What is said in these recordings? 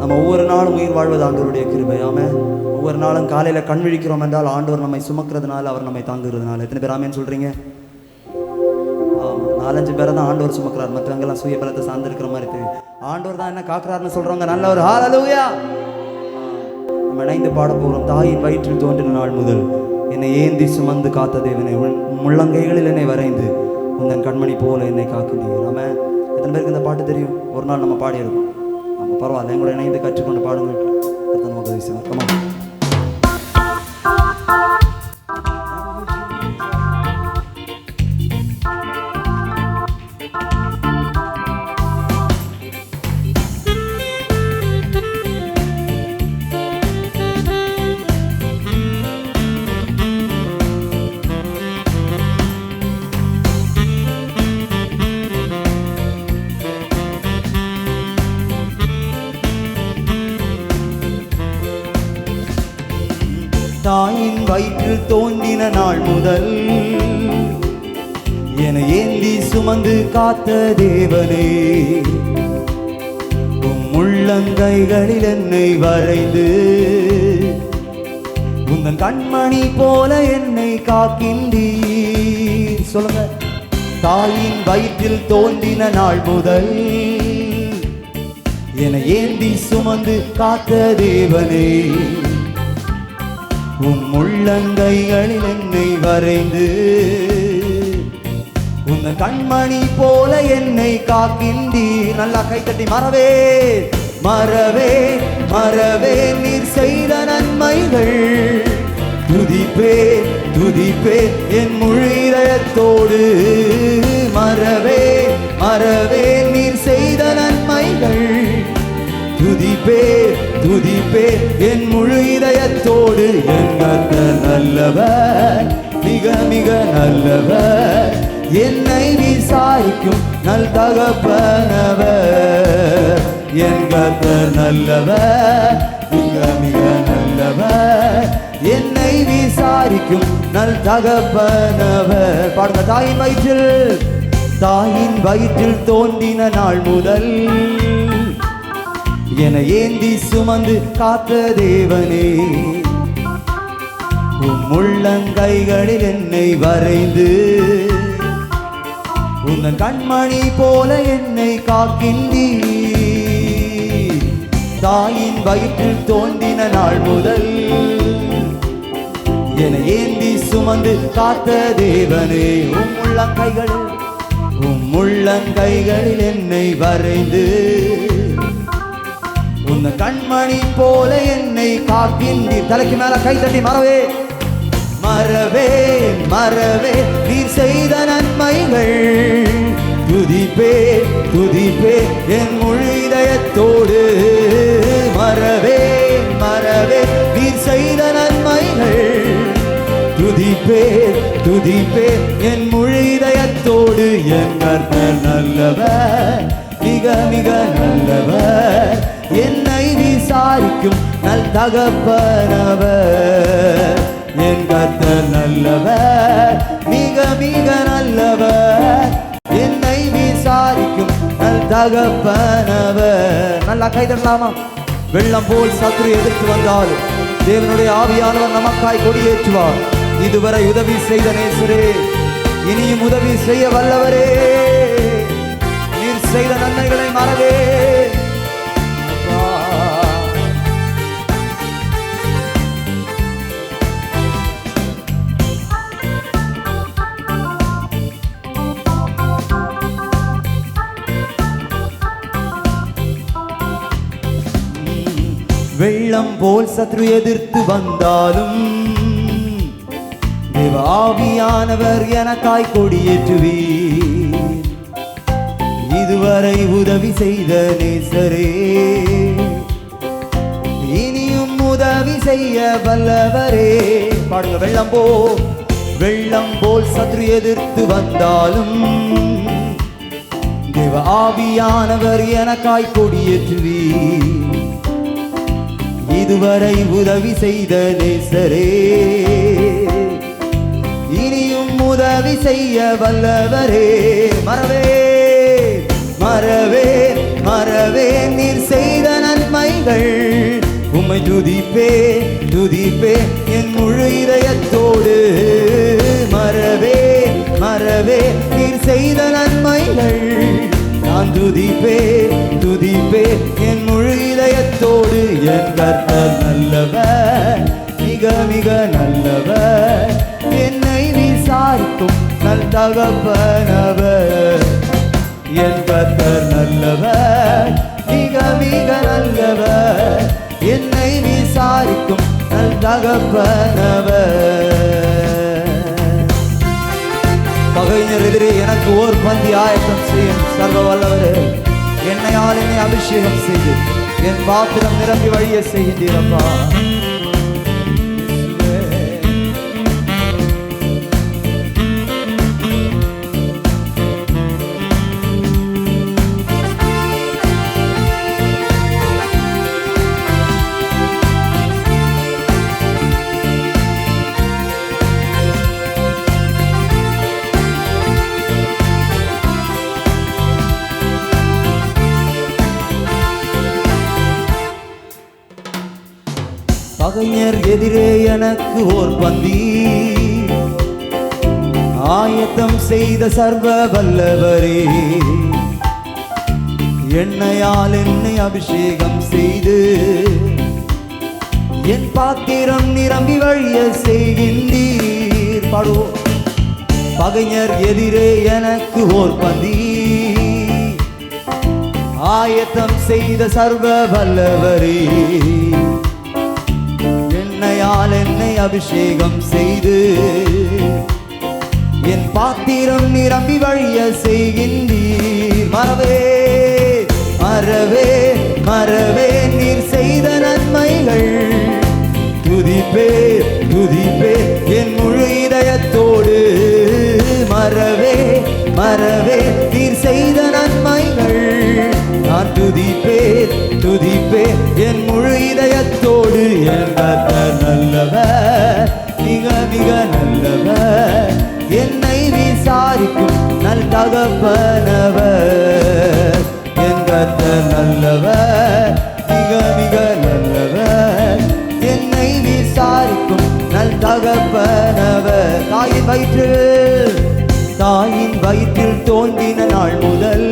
நம்ம ஒவ்வொரு நாளும் உயிர் வாழ்வது ஆண்டவருடைய கிருபை. ஆமென். ஒவ்வொரு நாளும் காலையில் கண் விழிக்கிறோம் என்றால் ஆண்டவர் நம்மை சுமக்கிறதுனால, அவர் நம்மை தாங்குறதுனால. எத்தனை பேர் ஆமேன்னு சொல்கிறீங்க? 4-5 பேரை தான் ஆண்டவர் சுமக்கிறார். மற்றவங்கெல்லாம் சுய பலத்தை சார்ந்திருக்கிற மாதிரி தெரியும். ஆண்டவர் தான் என்ன காக்குறாருன்னு சொல்கிறவங்க நல்ல ஒரு ஹல்லேலூயா. நம்ம இணைந்து பாட போகிறோம். தாயின் வயிற்றில் தோன்றின நாள் முதல் என்னை ஏந்தி சுமந்து காத்த தேவனை, முள்ளங்கைகளில் என்னை வரைந்து உந்தன் கண்மணி போல என்னை காக்கின்றீர். ஆமென். எத்தனை பேருக்கு இந்த பாட்டு தெரியும்? ஒரு நாள் நம்ம பாடி இருக்கோம். நம்ம பரவாயில்ல, எங்களை இணைந்து கற்றுக்கொண்டு பாடுங்கள். நமக்கு உதவி செய்வோம். தாயின் வயிற்றில் தோன்றின நாள் முதல் என்னை ஏந்தி சுமந்து காத்த தேவனே, உள்ளங்கைகளில் என்னை வரைந்து உந்தன் கண்மணி போல என்னை காக்கின்றீர். சொல்லுங்க. தாயின் வயிற்றில் தோன்றின நாள் முதல் என்னை ஏந்தி சுமந்து காத்த தேவனே, உள்ளங்கைகளில் என்னை வரைந்து உந்த கண்மணி போல என்னை காக்கின்றீர். நல்லா கைத்தட்டி மறவே மறவே மறவே நீர் செய்த நன்மைகள் துதிப்பே துதிப்பே என் முழு இதயத்தோடு. மறவே மறவே நீர் செய்த நன்மைகள் துதிப்பே துதிப்பே என் முழு இதயத்தோடு. என் கர்த்தர் நல்லவர், மிக மிக நல்லவர், என்னை விசாரிக்கும் நல் தகப்பனவர். என் கர்த்தர் நல்லவர், மிக மிக நல்லவர், என்னை விசாரிக்கும் நல் தகப்பனவர். பாடுங்க. தாயின் வயிற்றில் தோன்றின நாள் முதல் என்னை ஏந்தி சுமந்து காத்த தேவனே, உள்ளங்கைகளில் என்னை வரைந்து உந்தன் கண்மணி போல என்னை காக்கின்றீர். தாயின் வயிற்றில் தோன்றின நாள் முதல் என்னை ஏந்தி சுமந்து காத்த தேவனே, உள்ளங்கைகளில் என்னை வரைந்து உந்த கண்மணி போல என்னை காக்கின்றீர். தலைக்கு மேல கை தட்டி மறவே மறவே மறவே நீர் செய்த நன்மைகள் துதிப்பே துதிப்பே என் முழு இதயத்தோடு. மறவே மறவே நீர் செய்த நன்மைகள் துதிப்பே துதிப்பே என் முழு இதயத்தோடு. என் கர்த்தர் நல்லவர், மிக மிக நல்லவர், என்னை விசாரிக்கும் நல் தகப்பனவர். என் கர்த்தர் நல்லவர், மிக மிக நல்லவர், என்னை விசாரிக்கும் நல் தகப்பனவர். நல்லா கைதட்டலாமா? வெள்ளம் போல் சத்துரு எதிர்த்து வந்தால் தேவனுடைய ஆவியானவர் நமக்காய் கொடியேற்றுவார். இதுவரை உதவி செய்த நேசரே, இனியும் உதவி செய்ய வல்லவரே, நீர் செய்த நன்மைகளை மறவே. வெள்ளம் போல் சத்ரு எதிர்த்து வந்தாலும் தேவ ஆவியானவர் எனக்காய் கொடியேற்றுவீர். இதுவரை உதவி செய்த நேசரே, இனியும் உதவி செய்ய வல்லவரே. பாடுங்க. வெள்ளம் போல் சத்ரு எதிர்த்து வந்தாலும் தேவ ஆவியானவர் எனக்காய் கொடியேற்றுவீர். இதுவரை உதவி செய்த நேசரே, இனியும் உதவி செய்ய வல்லவரே. மறவே மறவே மறவே நீர் செய்த நன்மைகள் நன்மைகள். உம்மை துதிப்பே துதிப்பே என் முழு இதயத்தோடு. மறவே மறவே நீர் செய்த நன்மைகள். நான் துதிப்பே துதிப்பே என் முழு இதயத்தோடு. என் கர்த்தர் நல்லவர், மிக மிக நல்லவர். என்னை விசாரிக்கும் நல் தகப்பனவர். என் கர்த்தர் நல்லவர், மிக மிக நல்லவர். என்னை விசாரிக்கும் நல் தகப்பனவர். பகைஞர் எதிரே எனக்கு ஓர் பந்தி ஆயத்தம் செய்யும் சர்வ வல்லவரே. என்னையால் என்னை அபிஷேகம் செய்து என் பாத்திரம் நிரம்பி வழிய செய்கின்றீரப்பா. பகைஞர் எதிரே எனக்கு ஓர் பந்தி ஆயத்தம் செய்த சர்வ வல்லவரே. எண்ணெயால் என்னை அபிஷேகம் செய்து என் பாத்திரம் நிரம்பி வழிய செய்கின்றீர். பாடுவோம். பகைஞர் எதிரே எனக்கு ஓர் பந்தி ஆயத்தம் செய்த சர்வ வல்லவரே. எண்ணெயால் என்னை அபிஷேகம் செய்து என் பாத்திரம் நிரம்பி வழிய செய்கின்றீர். மறவே மறவே மறவே நீர் செய்த நன்மைகள். துதிப்பே துதிப்பே என் முழு இதயத்தோடு. மறவே மறவே நீர் செய்த நன்மைகள். நான் துதிப்பே துதிப்பே என் முழு இதயத்தோடு. என் கர்த்தர் நல்லவர், மிக மிக நல்லவர். என்னை விசாரிக்கும் நல் தகப்பனவர். என் கர்த்தர் நல்லவர், மிக மிக நல்லவர். என்னை விசாரிக்கும் நல் தகப்பனவர். தாயின் வயிற்றில் தோன்றின நாள் முதல்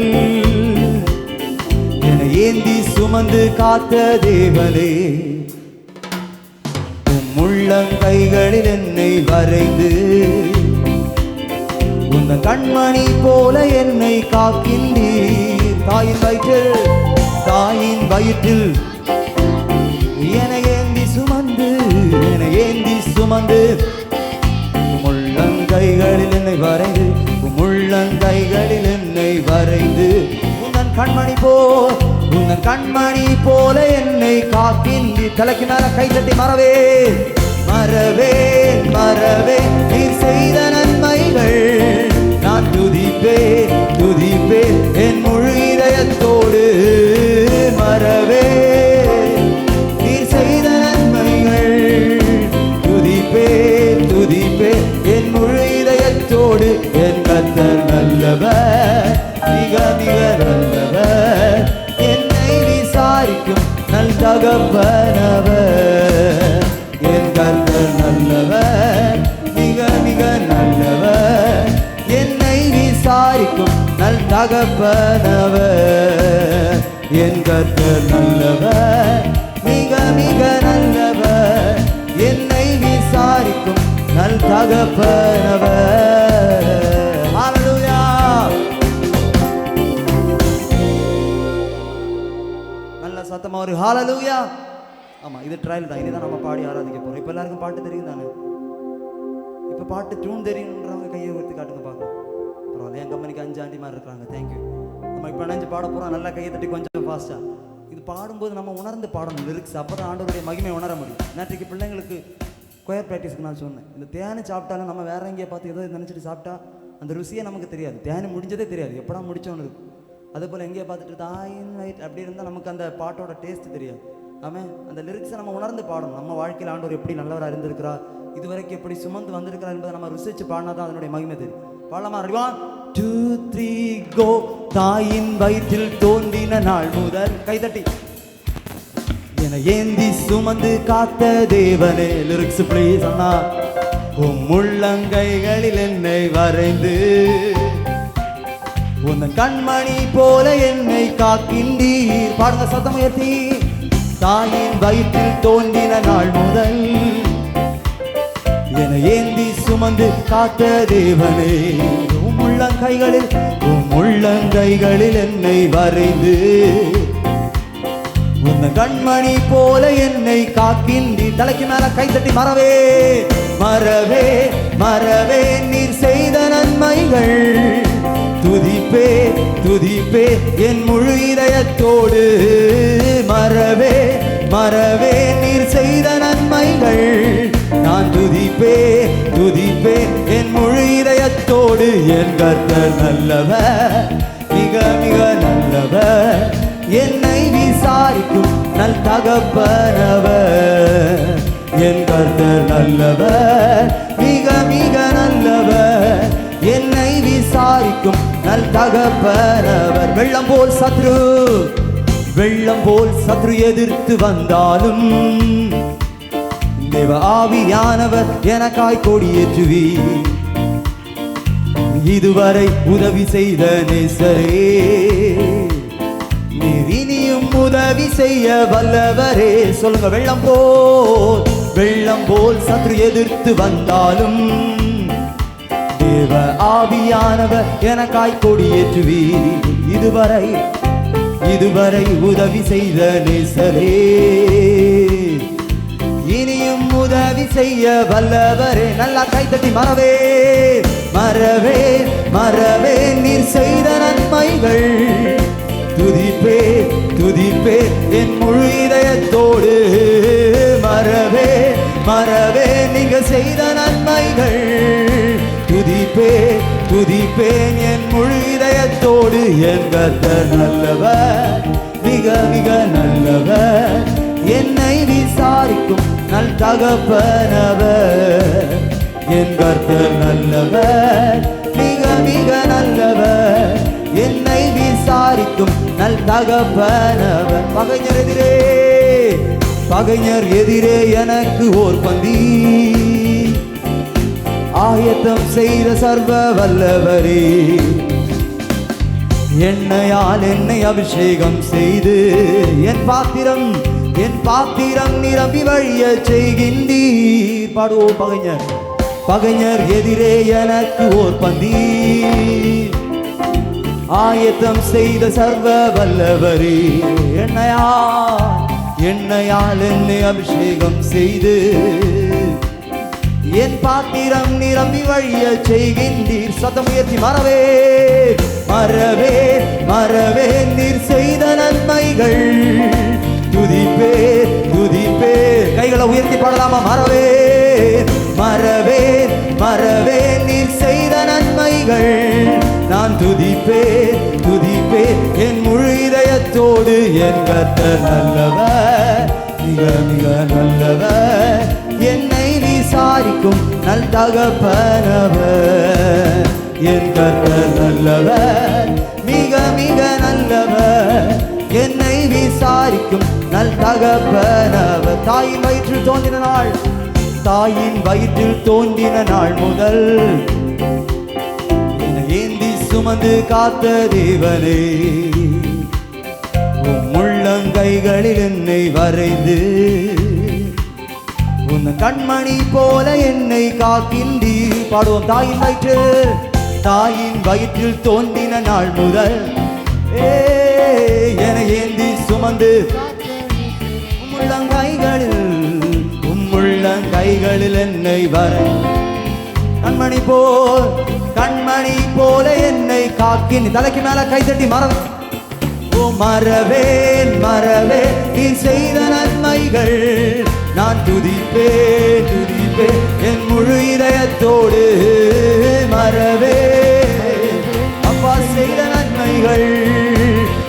என்னை ஏந்தி சுமந்து காத்த தேவனே. உள்ளங்கைகளில் என்னை வரைந்து உந்த கண்மணி போல என்னை காக்கின்றீர். தாயின் வயிற்றில் என்னை ஏந்தி சுமந்து உள்ளங்கைகளில் என்னை வரைந்து உள்ளங்கைகளில் என்னை வரைந்து உந்தன் கண்மணி போல என்னை காக்கின்றீர். தலைக்கினால கை தட்டி மறவே மறவே மறவே நீர் செய்த நன்மைகள். நான் துதிப்பே துதிப்பே என் முழு இதயத்தோடு. மறவே நீர் செய்த நன்மைகள். துதிப்பே துதிப்பே என் முழு இதயத்தோடு. என் கர்த்தர் நல்லவர், மிக மிக நல்லவர். என்னை விசாரிக்கும் நல் தகப்பனவர். என் கர்த்தர் நல்லவர், மிக மிக நல்லவர். என்னை விசாரிக்கும் நல் தகப்பனவர். என் கர்த்தர் நல்லவர், மிக மிக நல்லவர். என்னை விசாரிக்கும் நல் தகப்பனவர். ஹல்லேலூயா. நல்ல சத்தமா ஒரு ஹல்லேலூயா. ஆமாம், இது ட்ரையல் தான். இதுதான் நம்ம பாடி ஆராதிக்க போகிறோம். இப்போ எல்லாருக்கும் பாட்டு தெரியும் தானே? இப்போ பாட்டு டியூன் தெரியுன்றவங்க கையை உயர்த்தி காட்டுங்க பார்க்கலாம். பரவாயில்ல, என் கம்பெனிக்கு 5 ஆண்டி மாதிரி இருக்கிறாங்க. தேங்க்யூ. நம்ம இப்போ நினைஞ்சு பாட போகிறோம். நல்லா கையை தட்டி கொஞ்சம் ஃபாஸ்ட்டாக. இது பாடும்போது நம்ம உணர்ந்து பாடணும் லிரிக்ஸ். அப்போ தான் ஆண்டவருடைய மகிமை உணர முடியும். நேற்றுக்கு பிள்ளைங்களுக்கு கொயர் ப்ராக்டிஸ்க்கு நான் சொன்னேன், இந்த தேனை சாப்பிட்டாலும் நம்ம வேற எங்கேயே பார்த்து ஏதோ நினச்சிட்டு சாப்பிட்டா அந்த ருசியே நமக்கு தெரியாது. தேனை முடிஞ்சதே தெரியாது, எப்படா முடிச்சோன்னு இருக்கும். அதே போல் எங்கேயே பார்த்துட்டு தாயின் நைட் அப்படி இருந்தால் நமக்கு அந்த பாட்டோட டேஸ்ட் தெரியாது. ஆமாம், அந்த லிரிக்ஸை நம்ம உணர்ந்து பாடணும். நம்ம வாழ்க்கையில் ஆண்டவர் எப்படி நல்லவராக இருந்திருக்கிறார், இதுவரைக்கும் எப்படி சுமந்து வந்திருக்கிறார் என்பதை நம்ம ருசிச்சு பாடினா தான் அதனுடைய மகிமை தெரியும். பாடலாமா? 1 2 3 கோ. தாயின் வயிற்றில் தோன்றின நாள் முதல் கைதட்டி என்னை ஏந்தி சுமந்து காத்த தேவனே. லிரிக்ஸ் ப்ளீஸ் அண்ணா. உள்ளங்கைகளில் என்னை வரைந்து உன் கண்மணி போல என்னை காக்கின்றீர். பாடுங்க சத்தம் உயர்த்தி. தாயின் வயிற்றில் தோன்றின நாள் முதல் என்னை ஏந்தி சுமந்து காத்த தேவனே. உள்ளங்கைகளில் என்னை வரைந்து உன் கண்மணி போல என்னை காக்கின்றி. தலைக்கு மேல கைத்தட்டி மறவே மறவே மறவே நீர் செய்த நன்மைகள் துதிப்பே துதிப்பே என் முழு இதயத்தோடு. மறவே மறவே நீர் செய்த நன்மைகள் நான் துதிப்பே துதிப்பே என் முழு இதயத்தோடு. என் கர்த்தர் நல்லவர், மிக மிக நல்லவர், என்னை விசாரிக்கும் நல் தகப்பனவர். என் கர்த்தர் நல்லவர், மிக மிக நல்லவர், என்னை விசாரிக்கும் நல் தகப்பனவர். வெள்ளம் போல் சத்ரு எதிர்த்து வந்தாலும் தேவ ஆவியானவர் எனக்காய் கொடியேற்றுவி. இதுவரை உதவி செய்த நேசரே, நீர் இனியும் உதவி செய்ய வல்லவரே. சொல்லுங்க. வெள்ளம் போல் சத்ரு எதிர்த்து வந்தாலும் தேவ ஆவியானவர் எனக்காய் கொடியேற்றுவி. இதுவரை உதவி செய்த நேசரே, இனியும் உதவி செய்ய வல்லவரே. நல்லா கைத்தட்டி மறவே மறவே மறவே நீர் செய்த நன்மைகள் துதிப்பே துதிப்பே என் முழு இதயத்தோடு. மறவே மறவே நீங்க செய்த நன்மைகள் துதிப்பே துதிப்பேன் என் முழு இதயத்தோடு. என் கர்த்தர் நல்லவர், மிக மிக நல்லவர், என்னை விசாரிக்கும் நல் தகப்பனவர். என் கர்த்தர் நல்லவர், மிக மிக நல்லவர், என்னை விசாரிக்கும் நல் தகப்பனவர். பகைஞர் எதிரே எனக்கு ஓர் பந்தி ஆயத்தம் செய்த சர்வ வல்லவரே. எண்ணெயால் என்னை அபிஷேகம் செய்து என் பாத்திரம் நிரம்பி வழிய செய்கின்றீர். பாடுவோம். பகைஞர் எதிரே எனக்கு ஓர் பந்தி ஆயத்தம் செய்த சர்வ வல்லவரே. எண்ணெயால் என்னை அபிஷேகம் செய்து என் பாத்திரம் நிரம்பி வழிய செய்கின்றீர். சத்தம் உயர்த்தி மறவே மறவே மறவே நீர் செய்த நன்மைகள் துதிப்பே துதிப்பே. கைகளை உயர்த்தி பாடலாமா? மறவே மறவே மறவே நீர் செய்த நன்மைகள் நான் துதிப்பே துதிப்பே என் முழு இதயத்தோடு. என் கர்த்தர் நல்லவர், மிக மிக நல்லவர், என்னை விசாரிக்கும் நல் தகப்பனவர். என் கர்த்தர் நல்லவர், மிக மிக நல்லவர், என்னை விசாரிக்கும் நல் தகப்பனவர். தாயின் வயிற்றில் தோன்றின நாள் முதல் என்னை ஏந்தி சுமந்து காத்த தேவனே. உள்ளங்கைகளில் என்னை வரைந்து உன் கண்மணி போல என்னை காக்கின்றீர். பாடுவோம். தாயின் வயிற்றில் தோன்றின நாள் முதல் என்னை ஏந்தி சுமந்து உள்ளங்கைகளில் என்னை வரை கண்மணி போல என்னை காக்கின். தலைக்கு மேல கைத்தட்டி மறவேன் மறவேன் நீ செய்த நன்மைகள் நான் துதிப்பே துதிப்பே என் முழு இதயத்தோடு. மறவே அப்பா செய்த நன்மைகள்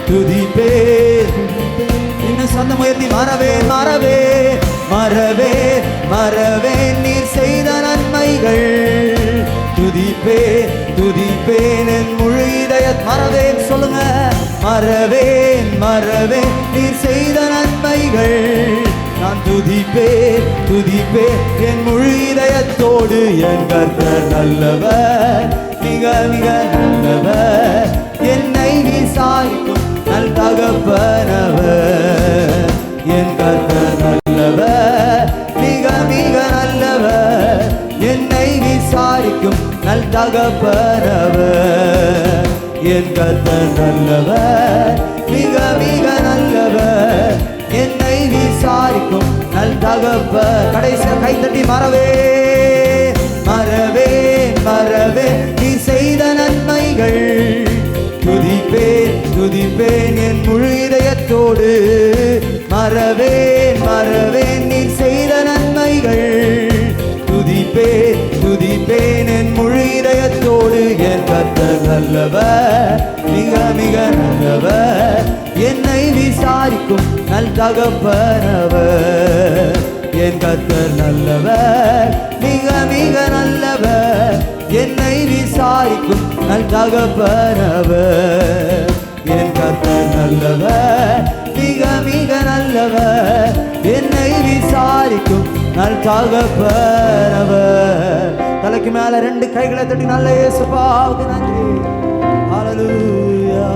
துதிப்பே. இன்னும் சொந்தம் உயர்த்தி மறவே மறவே மறவே மறவே நீர் செய்த நன்மைகள் துதிப்பே துதிப்பேன் என் முழு இதய. மறவேன் சொல்லுங்க. மறவேன் மறவேன் நீர் செய்த நன்மைகள் துதிப்பேன் துதிப்பேன் என் முழு இதயத்தோடு. என் கர்த்தர் நல்லவர், மிக மிக நல்லவர், என்னை விசாரிக்கும் நல் தகப்பனவர். என் கர்த்தர் நல்லவர், மிக மிக நல்லவர், என்னை விசாரிக்கும் நல் தகப்பனவர். என் கர்த்தர் நல்லவர், மிக மிக நல்லவர், என்னை விசாரிக்கும் நல் தகப்பர். கடைசியா கைத்தட்டி மறவே மறவே மறவே நீ செய்த நன்மைகள். துதிப்பேன் துதிப்பேன் என் முழு இதயத்தோடு. மறவேன் மறவேன் நீ செய்த நன்மைகள். துதிப்பேன் துதிப்பேன் என் முழு இதயத்தோடு. என் கர்த்தர் நல்லவர், மிக மிக நல்லவர், என்னை விசாரிக்கும் நல் தகப்பனவர். என் கர்த்தர் நல்லவர், மிக மிக நல்லவர், என்னை விசாரிக்கும் நல் தகப்பனவர். என் கர்த்தர் நல்லவர், மிக மிக நல்லவர், என்னை விசாரிக்கும் நல் தகப்பனவர். தலைக்கு மேல ரெண்டு கைகளை தட்டி நல்ல இயேசுவுக்கு நன்றி. ஹல்லேலூயா.